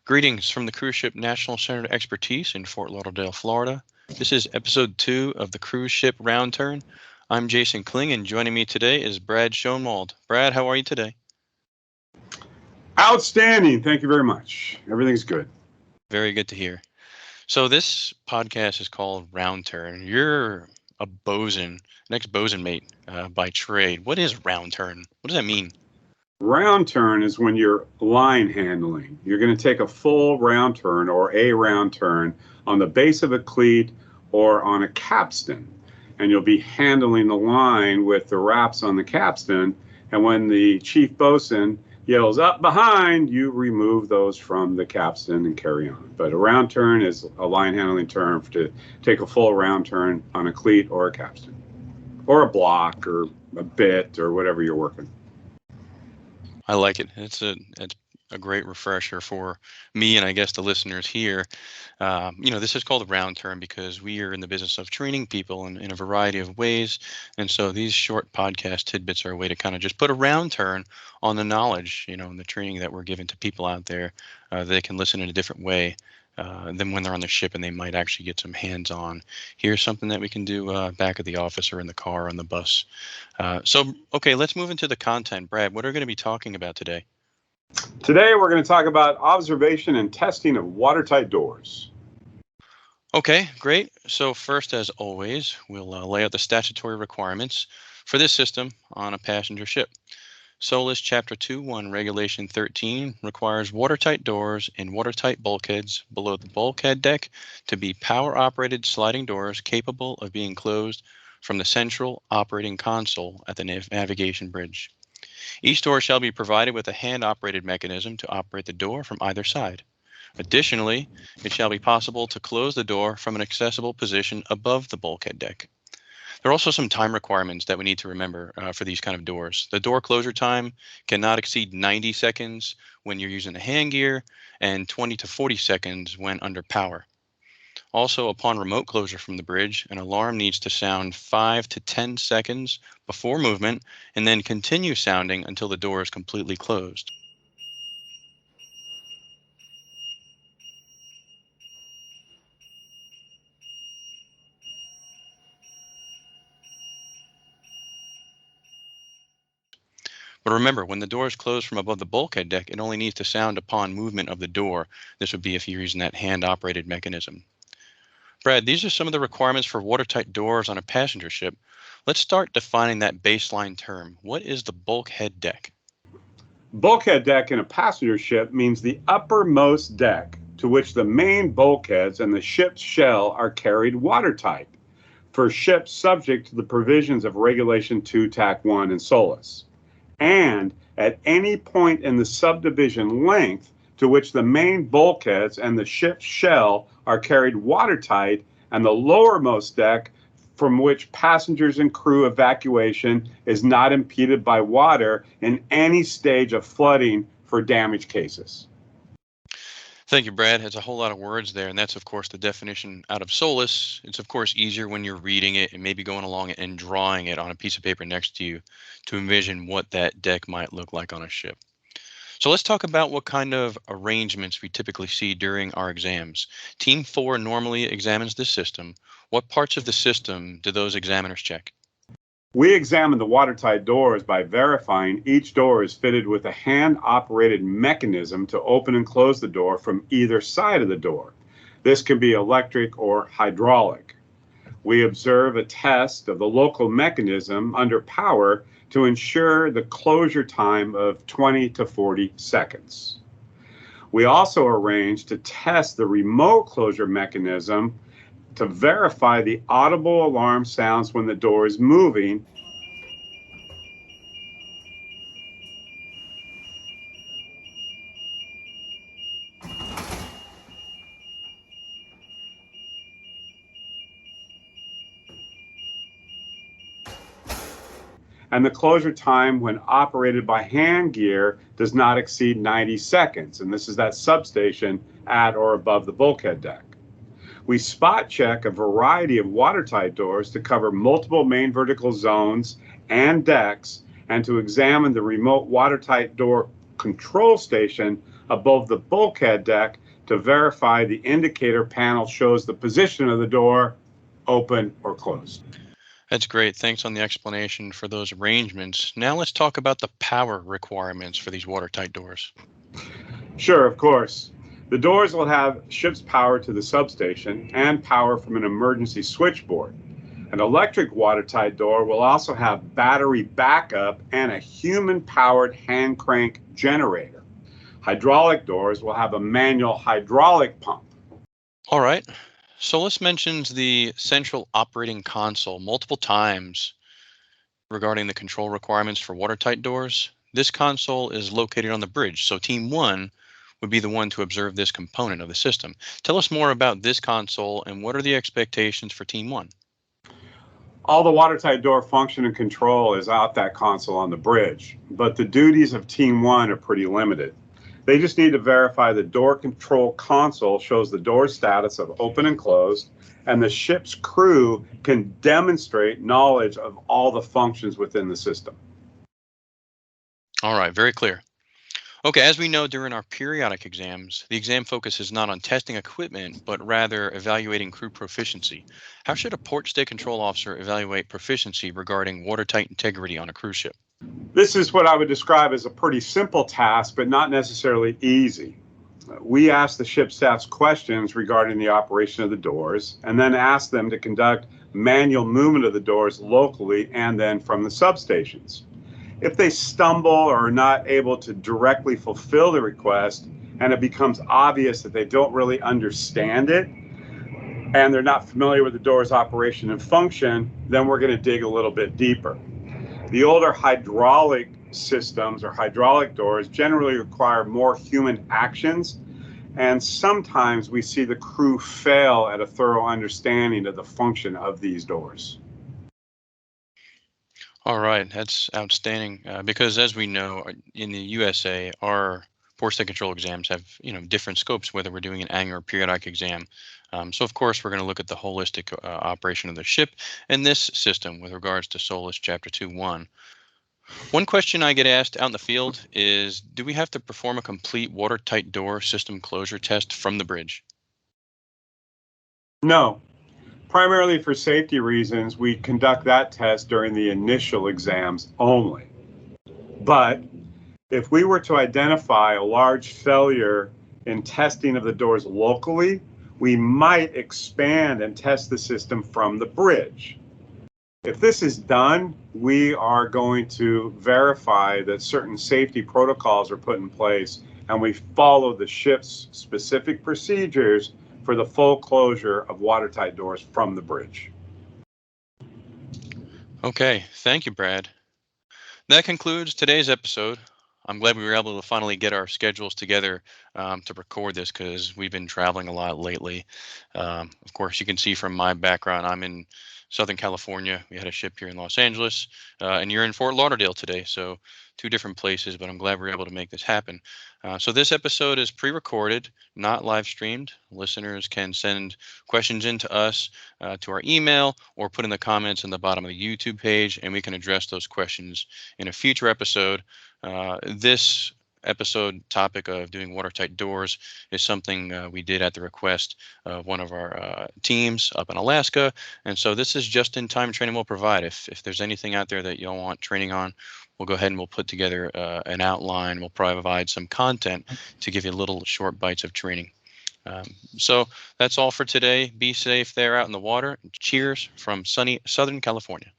Greetings from the Cruise Ship National Center of Expertise in Fort Lauderdale, Florida. This is episode 2 of the Cruise Ship Round Turn. I'm Jason Kling, and joining me today is Brad Schoenwald. Brad, how are you today? Outstanding. Thank you very much. Everything's good. Very good to hear. So this podcast is called Round Turn. You're a bosun, an ex-bosun mate by trade. What is round turn? What does that mean? Round turn is when you're line handling. You're going to take a full round turn or a round turn on the base of a cleat or on a capstan. And you'll be handling the line with the wraps on the capstan. And when the chief bosun yells up behind, you remove those from the capstan and carry on. But a round turn is a line handling term to take a full round turn on a cleat or a capstan or a block or a bit or whatever you're working. I like it. It's a great refresher for me and I guess the listeners here. This is called a round turn because we are in the business of training people in a variety of ways. And so these short podcast tidbits are a way to kind of just put a round turn on the knowledge, and the training that we're giving to people out there. They can listen in a different way than when they're on the ship, and they might actually get some hands-on. Here's something that we can do back at the office or in the car or on the bus. Okay, let's move into the content. Brad, what are we going to be talking about today? Today, we're going to talk about observation and testing of watertight doors. Okay, great. So first, as always, we'll lay out the statutory requirements for this system on a passenger ship. SOLAS Chapter 2.1 Regulation 13 requires watertight doors and watertight bulkheads below the bulkhead deck to be power-operated sliding doors capable of being closed from the central operating console at the navigation bridge. Each door shall be provided with a hand-operated mechanism to operate the door from either side. Additionally, it shall be possible to close the door from an accessible position above the bulkhead deck. There are also some time requirements that we need to remember for these kind of doors. The door closure time cannot exceed 90 seconds when you're using the hand gear and 20 to 40 seconds when under power. Also, upon remote closure from the bridge, an alarm needs to sound 5 to 10 seconds before movement and then continue sounding until the door is completely closed. But remember, when the door is closed from above the bulkhead deck, it only needs to sound upon movement of the door. This would be if you're using that hand-operated mechanism. Brad, these are some of the requirements for watertight doors on a passenger ship. Let's start defining that baseline term. What is the bulkhead deck? Bulkhead deck in a passenger ship means the uppermost deck to which the main bulkheads and the ship's shell are carried watertight for ships subject to the provisions of Regulation 2, TAC 1, and SOLAS. And at any point in the subdivision length to which the main bulkheads and the ship's shell are carried watertight, and the lowermost deck from which passengers and crew evacuation is not impeded by water in any stage of flooding for damaged cases. Thank you, Brad. It's a whole lot of words there, and that's, of course, the definition out of SOLAS. It's, of course, easier when you're reading it and maybe going along and drawing it on a piece of paper next to you to envision what that deck might look like on a ship. So let's talk about what kind of arrangements we typically see during our exams. Team 4 normally examines this system. What parts of the system do those examiners check? We examine the watertight doors by verifying each door is fitted with a hand-operated mechanism to open and close the door from either side of the door. This can be electric or hydraulic. We observe a test of the local mechanism under power to ensure the closure time of 20 to 40 seconds. We also arrange to test the remote closure mechanism to verify the audible alarm sounds when the door is moving. And the closure time when operated by hand gear does not exceed 90 seconds. And this is that substation at or above the bulkhead deck. We spot check a variety of watertight doors to cover multiple main vertical zones and decks, and to examine the remote watertight door control station above the bulkhead deck to verify the indicator panel shows the position of the door, open or closed. That's great. Thanks on the explanation for those arrangements. Now let's talk about the power requirements for these watertight doors. Sure, of course. The doors will have ship's power to the substation and power from an emergency switchboard. An electric watertight door will also have battery backup and a human-powered hand crank generator. Hydraulic doors will have a manual hydraulic pump. All right. So let's mention the central operating console multiple times regarding the control requirements for watertight doors. This console is located on the bridge, so Team 1 would be the one to observe this component of the system. Tell us more about this console and what are the expectations for Team 1? All the watertight door function and control is out that console on the bridge, but the duties of Team 1 are pretty limited. They just need to verify the door control console shows the door status of open and closed, and the ship's crew can demonstrate knowledge of all the functions within the system. All right, very clear. Okay, as we know during our periodic exams, the exam focus is not on testing equipment, but rather evaluating crew proficiency. How should a port stay control officer evaluate proficiency regarding watertight integrity on a cruise ship? This is what I would describe as a pretty simple task, but not necessarily easy. We ask the ship staffs questions regarding the operation of the doors, and then ask them to conduct manual movement of the doors locally and then from the substations. If they stumble or are not able to directly fulfill the request, and it becomes obvious that they don't really understand it, and they're not familiar with the door's operation and function, then we're going to dig a little bit deeper. The older hydraulic systems or hydraulic doors generally require more human actions, and sometimes we see the crew fail at a thorough understanding of the function of these doors. All right, that's outstanding. Because as we know, in the USA, our port stay control exams have different scopes, whether we're doing an annual or periodic exam. So of course, we're going to look at the holistic operation of the ship and this system with regards to SOLAS Chapter 2.1. One question I get asked out in the field is, do we have to perform a complete watertight door system closure test from the bridge? No. Primarily for safety reasons, we conduct that test during the initial exams only. But if we were to identify a large failure in testing of the doors locally, we might expand and test the system from the bridge. If this is done, we are going to verify that certain safety protocols are put in place and we follow the ship's specific procedures for the full closure of watertight doors from the bridge. Okay, thank you, Brad. That concludes today's episode. I'm glad we were able to finally get our schedules together to record this because we've been traveling a lot lately. Of course, you can see from my background, I'm in Southern California. We had a ship here in Los Angeles, and you're in Fort Lauderdale today. So two different places, but I'm glad we are able to make this happen. So this episode is pre-recorded, not live streamed. Listeners can send questions in to us to our email or put in the comments in the bottom of the YouTube page, and we can address those questions in a future episode. This episode topic of doing watertight doors is something we did at the request of one of our teams up in Alaska. And so this is just in time training we'll provide. If there's anything out there that you'll want training on, we'll go ahead and we'll put together an outline. We'll provide some content to give you little short bites of training. So that's all for today. Be safe there out in the water. Cheers from sunny Southern California.